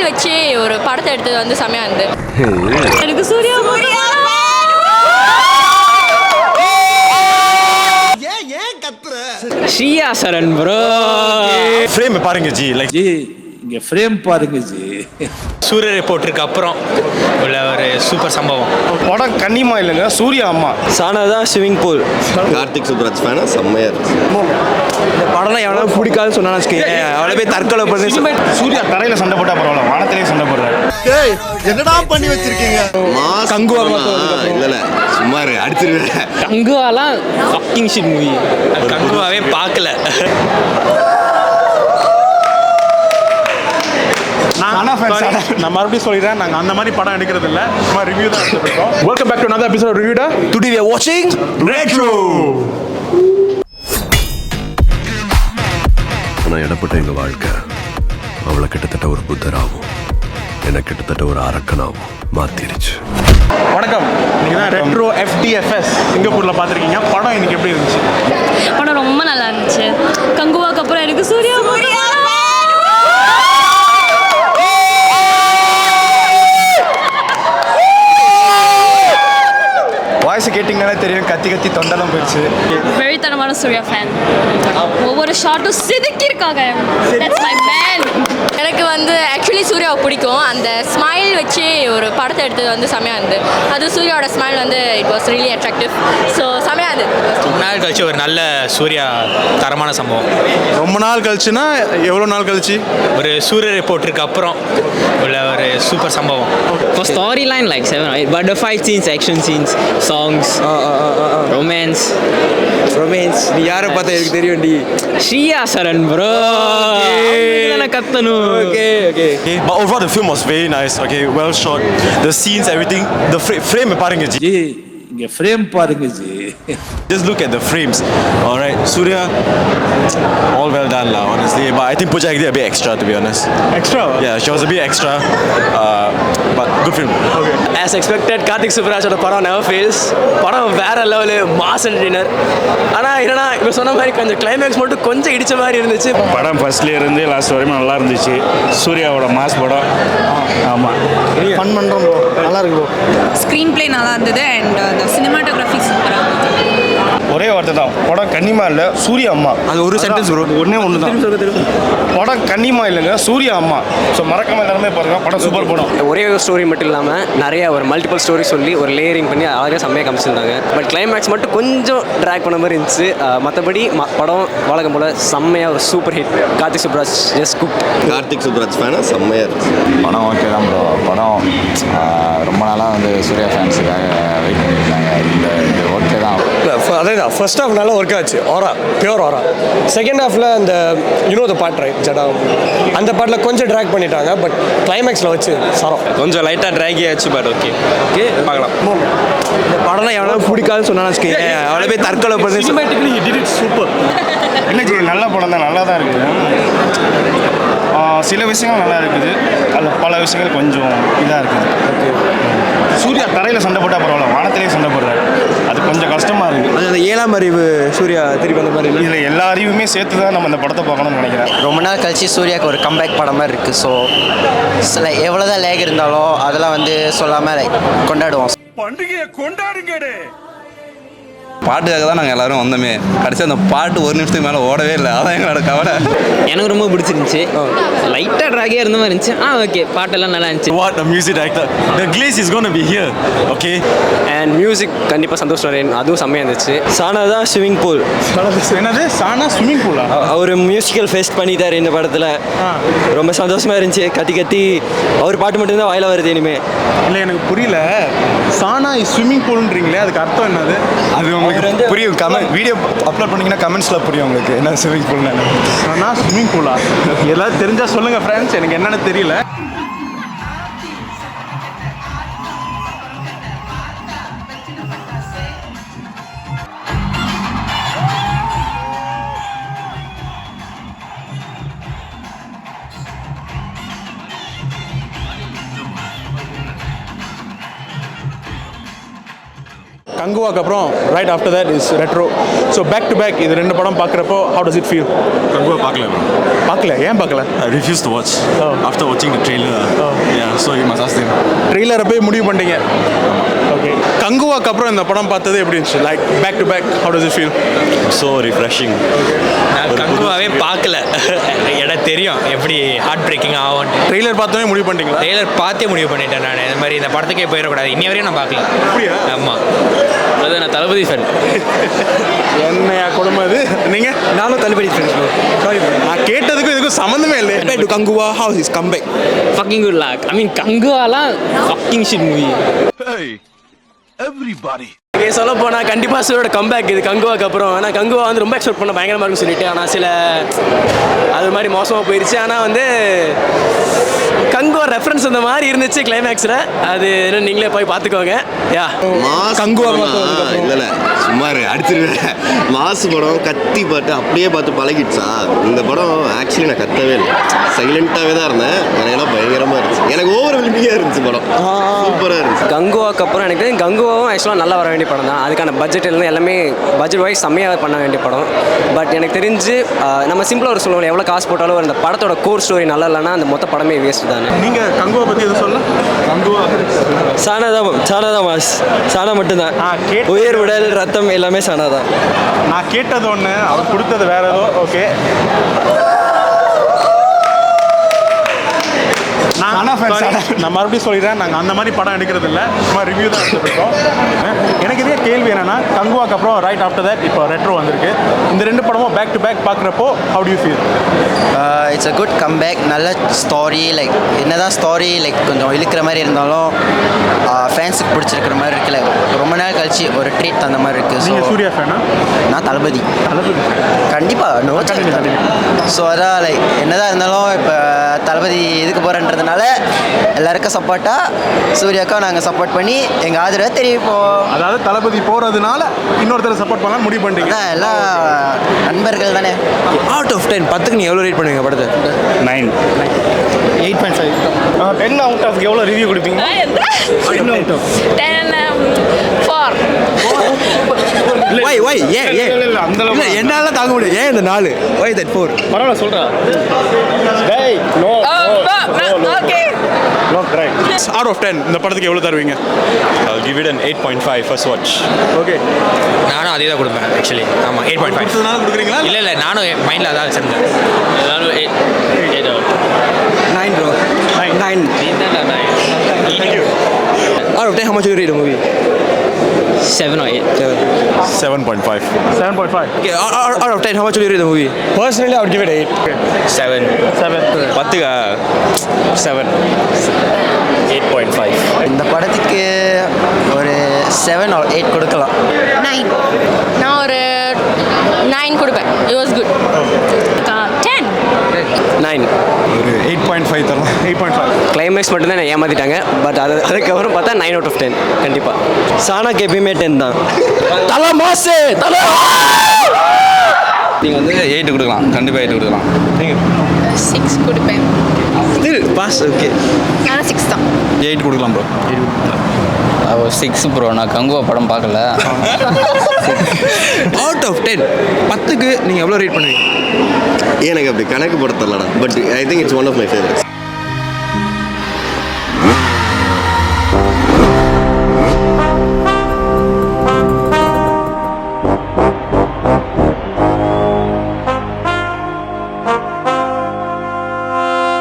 வச்சு ஒரு படத்தை எடுத்தது வந்து செமையா இருந்து. எனக்கு சூர்யா ஸ்ரீயா சரண் ப்ரோ. ஃப்ரேம் பாருங்க ஜி, லைக் ஜி இங்கே ஃப்ரேம் பாருங்க ஜி. சூரிய ரிப்போர்ட்டருக்கு அப்புறம் உள்ள ஒரு சூப்பர் சம்பவம். படம் கன்னிமா இல்லைங்க, சூர்யா அம்மா. சாணாதான் ஸ்விமிங் பூல். கார்த்திக் சுப்ராஜ் ஃபேனா செம்மையா இருக்கு. இந்த படம்லாம் எவ்வளோ பிடிக்காதுன்னு சொன்னான்னு வச்சுக்கோங்க, அவ்வளோ போய் தற்கொலை பண்ணி. சூர்யா தரையில சண்டை போட்டா பரவாயில்ல, வானத்திலேயே சண்டை போடுறாரு. என்னடா பண்ணி வச்சிருக்கீங்க? கங்குவா இல்ல சும்மா அடிச்சிருவேன். கங்குவாலாம் ஃபக்கிங் ஷிட் மூவி. கங்குவாவே பார்க்கல. நான் மறுபடியும் சொல்லிடுறேன், நாங்க அந்த மாதிரி படம் எடுக்கிறது இல்ல, சும்மா ரிவ்யூ தான் எடுத்துருக்கோம். Welcome back to another episode of Reviewda. Today we are watching Retro. நான் இடப்பட்ட எங்க வாழ்க்கை அவளை கிட்டத்தட்ட ஒரு புத்தராகவும் என்ன கிட்டத்தட்ட ஒரு அரக்கனாகவும் மாத்திருச்சு. வணக்கம், நீங்க தான் ரெட்ரோ FDFS சிங்கப்பூர்ல பாத்திருக்கீங்க. படம் இன்னைக்கு எப்படி இருந்துச்சு? படம் ரொம்ப நல்லா இருந்துச்சு. கங்குவாக்கு அப்புறம் எனக்கு சூர்யா வாய்ஸ் கேட்டிங்கனாலே தெரியும், கத்தி கத்தி தொண்டெல்லாம் போயிடுச்சு. வெறித்தனமான சூர்யா ஃபேன். ஒவ்வொரு ஷாட்டும் சிதுக்கியிருக்காங்க. That's my man. எனக்கு வந்து ஆக்சுவலி சூர்யாவை பிடிக்கும். அந்த ஸ்மைல் வச்சு ஒரு படத்தை எடுத்தது வந்து செமையா இருந்து. அது சூர்யாவோட ஸ்மைல் வந்து it was really attractive. So செமையா இருந்தது. ரொம்ப நாள் கழிச்சு ஒரு நல்ல சூர்யா தரமான சம்பவம். ரொம்ப நாள் கழிச்சுன்னா எவ்வளோ நாள் கழிச்சு? ஒரு சூரிய ரிப்போர்ட்டருக்கு அப்புறம் உள்ள ஒரு சூப்பர் சம்பவம். For storyline like 7 right, but the fight scenes, action scenes, songs, romance. நீ யாரை பார்த்தா எனக்கு தெரியும் டி. ஸ்ரீயா சரண் ப்ரோ. நான் கத்தணும். Okay. But overall the film was very nice. Okay, well shot. The scenes, everything. The frame பாருங்க G. G இங்கே frame பாருங்க G. Just look at the frames. All right, Surya, all well done lah, honestly. But I think Pooja did a bit extra, to be honest. Extra? Yeah, she was a bit extra. But good film. Okay. As expected, Karthik சுப்ராஜோட படம் never fails. படம் வேற level, mass entertainer. ஆனால் என்னன்னா இப்போ சொன்ன மாதிரி கொஞ்சம் கிளைமேக்ஸ் மட்டும் கொஞ்சம் இடிச்ச மாதிரி இருந்துச்சு. படம் ஃபர்ஸ்ட்ல இருந்து லாஸ்ட் வரைக்கும் நல்லா இருந்துச்சு. சூர்யாவோட மாஸ் படம். ஆமாம், ஃபன் பண்ணுறோம் ப்ரோ, நல்லா இருக்கு ப்ரோ. ஸ்க்ரீன் பிளே நல்லா இருந்தது அண்ட் அந்த சினிமாட்டோகிராஃபி சூப்பராக இருந்தது. ஒரே வார்த்தை தான், படம் கன்னிமா இல்லை, சூர்யா அம்மா. அது ஒரு சென்டென்ஸ் ப்ரோ, ஒன்று தான். படம் கன்னிமா இல்லைங்க, சூர்யா அம்மா. ஸோ மறக்காம எல்லாருமே பாருங்க, படம் சூப்பர் படம். ஒரே ஒரு ஸ்டோரி மட்டும் இல்லாமல் நிறைய ஒரு மல்டிபிள் ஸ்டோரி சொல்லி ஒரு லேயரிங் பண்ணி அழகாக செம்மையாக காமிச்சிருந்தாங்க. பட் கிளைமேக்ஸ் மட்டும் கொஞ்சம் ட்ராக் பண்ண மாதிரி இருந்துச்சு. மற்றபடி படம் வழக்கம் போல் செம்மையாக ஒரு super hit. Karthik Subbaraj just cook. Karthik Subbaraj ஃபேனா செம்மையா இருக்கு. படம் ஓகே தான் ப்ரோ. படம் ரொம்ப நாளாக வந்து சூர்யா ஃபேன்ஸுக்காக வெயிட் பண்ணியிருக்காங்க. இது ஓகே தான். அதே தான், ஃபர்ஸ்ட் ஹாஃப் நல்லா ஒர்க் ஆச்சு, ஆரா பியூர் ஆரா. செகண்ட் ஹாஃபில் அந்த த பார்ட் ரைட் ஜடா அந்த பாட்டில் கொஞ்சம் ட்ராக் பண்ணிட்டாங்க. பட் கிளைமேக்ஸில் வச்சு சரம் கொஞ்சம் லைட்டாக ட்ராகி ஆச்சு. பட் ஓகே பார்க்கலாம். இந்த படம்லாம் எவ்வளோ பிடிக்காதுன்னு சொன்னான்னு வச்சுக்கோங்க, அவ்வளோ போய் தற்கொலை பண்ணி. சினிமேட்டிக்கலி he did it super. என்ன ஜி, நல்ல படம் தான், நல்லா தான் இருக்குது. சில விஷயங்கள் நல்லா இருக்குது, அதில் பல விஷயங்கள் கொஞ்சம் இதாக இருக்குது. சூர்யா தரையில் சண்டை போட்டால் பரவாயில்ல, வானத்திலேயே சண்டை போடுறாரு. அது கொஞ்சம் கஷ்டமாக இருக்குது. அது அந்த 7ஆம் அறிவு சூர்யா திருப்பி அந்த மாதிரி இதில் எல்லா அறிவுமே சேர்த்து தான் நம்ம இந்த படத்தை பார்க்கணும்னு நினைக்கிறேன். ரொம்ப நாள் கழிச்சு சூர்யாவுக்கு ஒரு கம்பேக் படம் மாதிரி இருக்குது. ஸோ சில எவ்வளோதான் லேக் இருந்தாலும் அதெல்லாம் வந்து சொல்லாமல் கொண்டாடுவோம். பண்டிகையை கொண்டாடுங்கடே. பாட்டுக்காக தான் நாங்கள் எல்லாரும் வந்தோமே. கடைசி அந்த பாட்டு ஒரு நிமிஷத்துக்கு மேலே ஓடவே இல்லை. அதான் எங்களோட கவலை. எனக்கு ரொம்ப பிடிச்சிருந்துச்சு. லைட்டாக ட்ராகியாக இருந்த மாதிரி இருந்துச்சு. ஓகே, பாட்டெல்லாம் நல்லா இருந்துச்சு. What a music director. The Glaze is going to be here. Okay. And music கண்டிப்பாக சந்தோஷ் நரேன், அதுவும் செம்மையாக இருந்துச்சு. சாணாதான் ஸ்விமிங் பூல். என்னது சானா ஸ்விம்மிங் பூலா? அவர் மியூசிக்கல் ஃபெஸ்ட் பண்ணிட்டார் இந்த படத்தில். ரொம்ப சந்தோஷமாக இருந்துச்சு. கத்தி கத்தி அவர் பாட்டு மட்டும்தான் வாயில வருது இனிமே. இல்லை, எனக்கு புரியல. சானா ஸ்விம்மிங் பூல்ன்றீங்களே, அதுக்கு அர்த்தம் என்னது? அது உங்களுக்கு புரியும். வீடியோ அப்லோட் பண்ணிங்கன்னா கமெண்ட்ஸில் புரியும் உங்களுக்கு என்ன ஸ்விம்மிங் பூல்னா. சானா ஸ்விம்மிங் பூலா? எல்லாரும் தெரிஞ்சால் சொல்லுங்கள் ஃப்ரெண்ட்ஸ், எனக்கு என்னென்னு தெரியல. கங்குவாக்கு அப்புறம் right after that is Retro. So back to back இது ரெண்டு படம் பார்க்குறப்போ how does it feel? Kanguva பார்க்கல. பார்க்கல? ஏன் பார்க்கல? I refuse to watch after watching the trailer. ட்ரெய்லரை போய் முடிவு பண்ணிட்டீங்க. ஓகே, கங்குவாக்கு அப்புறம் இந்த படம் பார்த்தது எப்படி இருந்துச்சு? Like back to back, how does it feel? So refreshing. நான் கங்குவாவே பார்க்கல. எனக்கு தெரியும் எப்படி ஹார்ட் பிரேக்கிங் ஆகும். ட்ரெய்லர் பார்த்தோன்னே முடிவு பண்ணிட்டீங்களா? ட்ரெய்லர் பார்த்தே முடிவு பண்ணிட்டேன் நான். இந்த மாதிரி இந்த படத்துக்கே போயிடக்கூடாது. இன்னி வரையும் நான் பார்க்கல. அப்படியா? ஆமாம், அது நான் தளபதி ஃபேன். என்னையா கொடுமை அது? நீங்கள்? நானும் தளபதி ஃபேன். சாரி ப்ரோ, நான் கேட்டதுக்கும் இதுக்கும் சம்மந்தமே இல்லை. To Kanguva, how is comeback? Fucking good luck. I mean, கங்குவாலாம் fucking shit movie. நீங்கள் சொல்ல போனால் கண்டிப்பாக சூரியோட கம்பேக் இது கங்குவாக்கு அப்புறம். ஆனால் கங்குவா வந்து ரொம்ப எக்ஸ்பெக்ட் பண்ண பயங்கரமாக இருக்குன்னு சொல்லிட்டு, ஆனால் சில அது மாதிரி மோசமாக போயிடுச்சு. ஆனால் வந்து கங்குவா ரெஃபரன்ஸ் அந்த மாதிரி இருந்துச்சு கிளைமேக்ஸில். அது என்ன நீங்களே போய் பார்த்துக்கோங்க. யா கங்குவா இல்லை சும்மா அடிச்சிருவேன். மாசு படம் கத்தி பாட்டு அப்படியே பார்த்து பழகிடுச்சா. இந்த படம் ஆக்சுவலி நான் கத்தவே இல்லை, சைலண்ட்டாகவே தான் இருந்தேன். எனக்கெல்லாம் பயங்கரமாக இருந்துச்சு. எனக்கு ஓவர் வெல்மிங்காக இருந்துச்சு படம். சூப்பராக இருந்துச்சு. கங்குவாக்கு அப்புறம் எனக்கு தெரியும் கங்குவாவும் ஆக்சுவலாக நல்லா வர வேண்டிய படம் தான். அதுக்கான பட்ஜெட்லேருந்து எல்லாமே பட்ஜெட் வைஸ் செம்மையாக பண்ண வேண்டிய படம். பட் எனக்கு தெரிஞ்சு நம்ம சிம்பிளாக ஒரு சொல்லுவோம், எவ்வளோ காசு போட்டாலும் அந்த படத்தோட கோர் ஸ்டோரி நல்லா இல்லைன்னா அந்த மொத்த படமே வேஸ்ட் தானே. நீங்கள் கங்குவா பற்றி எதுவும் சொல்ல? கங்குவா சானா தான் மாஸ். சானா மட்டும்தான். உயிர் உடல் ரத்தம் எல்லாமே சானா தான். நான் கேட்டது ஒன்று, அவர் கொடுத்தது வேற ஏதோ. ஓகே, நான் மறுபடியும் சொல்லிடுறேன், நாங்கள் அந்த மாதிரி படம் எடுக்கிறது இல்லை, சும்மா ரிவ்யூ தான் எடுத்துருக்கோம். எனக்கு இதே கேள்வி என்னன்னா, கங்குவாக்கு அப்புறம் ரைட் ஆஃப்டர் தட் இப்போ ரெட்ரோ வந்திருக்கு. இந்த ரெண்டு படமும் பேக் டு பேக் பார்க்குறப்போ how do you feel? It's a good comeback. நல்ல ஸ்டோரி. லைக் என்னதான் ஸ்டோரி லைக் கொஞ்சம் இழுக்கிற மாதிரி இருந்தாலும் ஃபேன்ஸுக்கு பிடிச்சிருக்கிற மாதிரி இருக்குல்ல. ரொம்ப நாள் கழிச்சு ஒரு ட்ரீட் தந்த மாதிரி இருக்குது. நீங்கள் சூர்யா ஃபேனா? நான் தளபதி கண்டிப்பாக நோ. ஸோ அதான் லைக் என்னதான் இருந்தாலும் இப்போ தளபதி இதுக்கு போகிறன்றதுனால எல்லாருக்கும் சப்போர்ட்டாக சூர்யாவுக்கும் நாங்கள் சப்போர்ட் பண்ணி எங்கள் ஆதரவை தெரிவிப்போம். அதாவது தளபதி போகிறதுனால இன்னொருத்தர் சப்போர்ட் பண்ணலாம் முடிவு பண்ணிட்டீங்க. எல்லாம் நண்பர்கள் தானே. அவுட் ஆஃப் 10 10க்கு நீங்கள் எவ்வளோ ரேட் பண்ணுவீங்க படத்தை? 9. 8.5. 10 அவுட் ஆஃப் எவ்வளோ ரிவ்யூ கொடுப்பீங்க? 10 4. வை ஏன் இல்லை என்னால் தாங்க முடியும். ஏன் இந்த 4? Why that 4? பரவாயில்ல சொல்கிறேன். ஓகே. அவுட் ஆஃப் 10 இந்த படத்துக்கு எவ்வளோ தருவீங்க? I'll give it an 8.5 first watch. Okay, நானும் அதே தான் கொடுப்பேன் ஆக்சுவலி. ஆமாம், 8.5. கொடுத்ததுனால கொடுக்குறீங்களா? இல்லை நானும் என் மைண்டில் அதான் வச்சுருந்தேன். நானும் 9 bro. 9. Thank you. Out of 10 how much you rate the movie? 7 or 8. 7.5. 7.5. Okay, out of 10 how much you rate the movie? Personally I would give it 8. 7. 10க்கா 7. 8.5. இந்த படத்துக்கு ஒரு 7 or 8 கொடுக்கலாம். 9. நான் ஒரு 9 கொடுப்பேன். It was good. 10. 9. ஒரு 8.5 தரலாம். 8.5. கிளைமேக்ஸ் மட்டும்தான் நான் ஏமாத்திட்டாங்க. பட் அதுக்கப்புறம் பார்த்தா 9 out of 10 கண்டிப்பாக. சானாக்கு எப்பயுமே 10 தான். தலை மாசு தலை. நீங்கள் வந்து 8 கொடுக்கலாம், கண்டிப்பாக 8 கொடுக்கலாம். நீங்கள் 6 கொடுப்பேன். Still pass. ஓகே, நான் 6 தான். 8 கொடுக்கலாம் ப்ரோ. 6 ப்ரோ. நான் கங்குவா படம் பார்க்கல. அவுட் ஆஃப் 10 10க்கு நீங்கள் எவ்வளோ ரேட் பண்ணுவீங்க? எனக்கு அப்படி கணக்கு போட தெரியலடா, but I think it's one of my favourites.